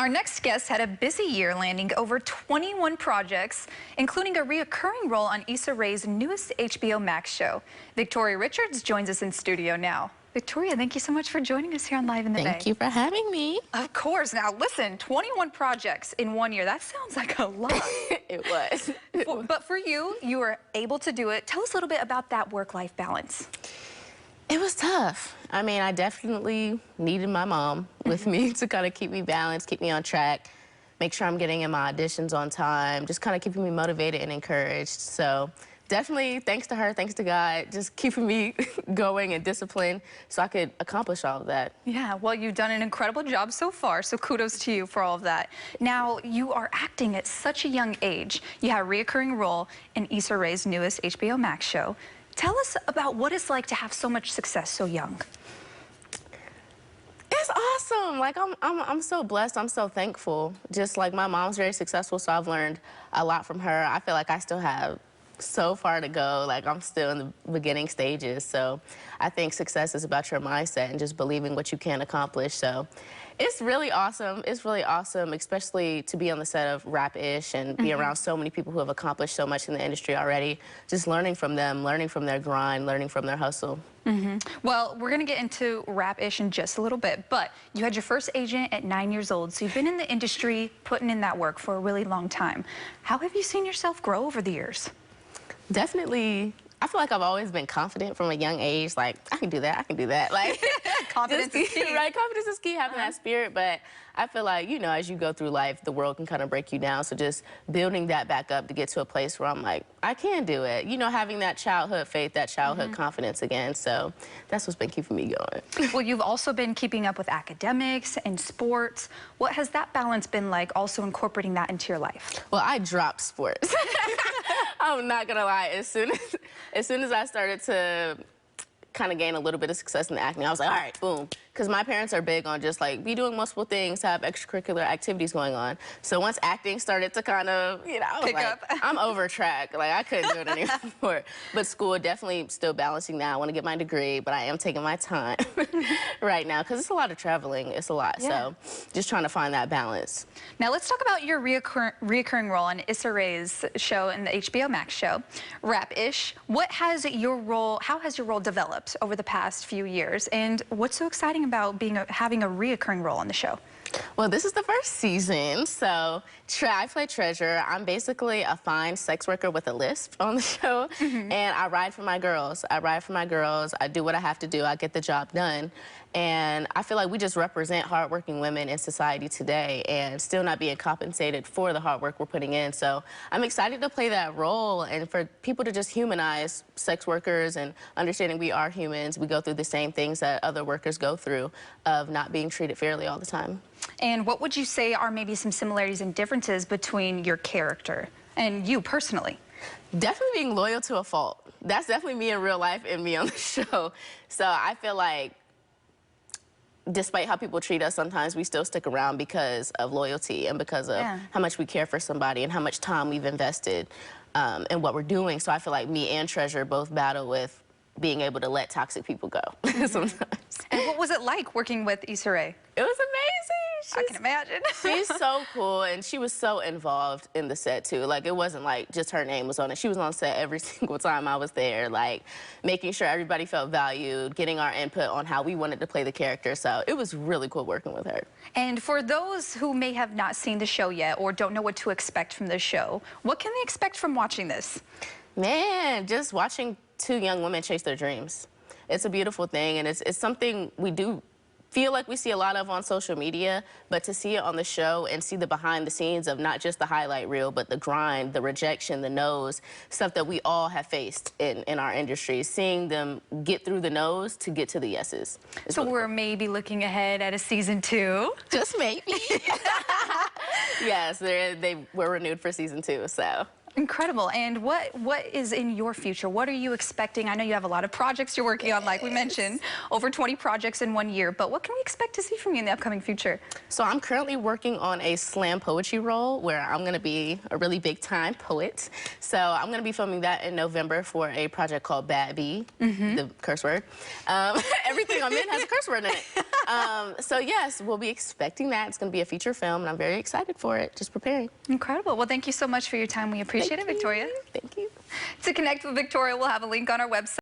Our next guest had a busy year, landing over 21 projects, including a reoccurring role on Issa Rae's newest HBO Max show. Victoria Richards joins us in studio now. Victoria, thank you so much for joining us here on Live in the Bay. Thank you for having me. Of course. Now, listen, 21 projects in 1 year. That sounds like a lot. It was. But for you, you were able to do it. Tell us a little bit about that work-life balance. It was tough. I mean, I definitely needed my mom with me to kind of keep me balanced, keep me on track, make sure I'm getting in my auditions on time, just kind of keeping me motivated and encouraged. So definitely thanks to her, thanks to God, just keeping me going and disciplined so I could accomplish all of that. Yeah, well, you've done an incredible job so far, so kudos to you for all of that. Now, you are acting at such a young age. You have a reoccurring role in Issa Rae's newest HBO Max show. Tell us about what it's like to have so much success so young. It's awesome. Like, I'm so blessed. I'm so thankful. Just like my mom's very successful, so I've learned a lot from her. I feel like I still have so far to go. Like, I'm still in the beginning stages. So I think success is about your mindset and just believing what you can accomplish. So it's really awesome. It's really awesome, especially to be on the set of Rap-ish and be around so many people who have accomplished so much in the industry already. Just learning from them, learning from their grind, learning from their hustle. Well, we're going to get into Rap-ish in just a little bit, but you had your first agent at 9 years old, so you've been in the industry putting in that work for a really long time. How have you seen yourself grow over the years? Definitely. I feel like I've always been confident from a young age. Like, I can do that, I can do that. Like, confidence is key. Right, confidence is key, having that spirit. But I feel like, you know, as you go through life, the world can kind of break you down. So just building that back up to get to a place where I'm like, I can do it. You know, having that childhood faith, that childhood confidence again. So that's what's been keeping me going. Well, you've also been keeping up with academics and sports. What has that balance been like, also incorporating that into your life? Well, I dropped sports. I'm not gonna lie. As soon as I started to kind of gain a little bit of success in the acting, I was like, all right, boom. Because my parents are big on just like be doing multiple things, have extracurricular activities going on. So once acting started to kind of, you know, I was pick like, up. I'm over track. Like, I couldn't do it anymore. But school, definitely still balancing now. I want to get my degree, but I am taking my time right now because it's a lot of traveling. It's a lot. Yeah. So just trying to find that balance. Now let's talk about your reoccurring role on Issa Rae's show and the HBO Max show, Rap-ish. How has your role developed over the past few years, and what's so exciting about having a reoccurring role on the show? Well, this is the first season, so I play Treasure. I'm basically a fine sex worker with a lisp on the show, and I ride for my girls. I do what I have to do. I get the job done, and I feel like we just represent hardworking women in society today and still not being compensated for the hard work we're putting in. So I'm excited to play that role and for people to just humanize sex workers and understanding we are humans. We go through the same things that other workers go through of not being treated fairly all the time. And what would you say are maybe some similarities and differences between your character and you personally? Definitely being loyal to a fault. That's definitely me in real life and me on the show. So I feel like despite how people treat us, sometimes we still stick around because of loyalty and because of how much we care for somebody and how much time we've invested in what we're doing. So I feel like me and Treasure both battle with being able to let toxic people go sometimes. And what was it like working with Issa Rae? It was amazing. I can imagine. She's so cool, and she was so involved in the set, too. Like, it wasn't like just her name was on it. She was on set every single time I was there, like, making sure everybody felt valued, getting our input on how we wanted to play the character. So it was really cool working with her. And for those who may have not seen the show yet or don't know what to expect from the show, what can they expect from watching this? Man, just watching two young women chase their dreams. It's a beautiful thing, and it's something we do feel like we see a lot of on social media, but to see it on the show and see the behind the scenes of not just the highlight reel, but the grind, the rejection, the no's, stuff that we all have faced in our industry, seeing them get through the no's to get to the yeses. So we're maybe looking ahead at a season 2? Just maybe. Yes, they were renewed for season 2, so. Incredible. And what is in your future? What are you expecting? I know you have a lot of projects you're working on, like we mentioned, over 20 projects in 1 year, but what can we expect to see from you in the upcoming future? So I'm currently working on a slam poetry role where I'm going to be a really big time poet. So I'm going to be filming that in November for a project called Bad Bee, the curse word. Everything I'm in has a curse word in it. So yes, we'll be expecting that. It's going to be a feature film, and I'm very excited for it. Just preparing. Incredible. Well, thank you so much for your time. We appreciate it, Victoria. Thank you. To connect with Victoria, we'll have a link on our website.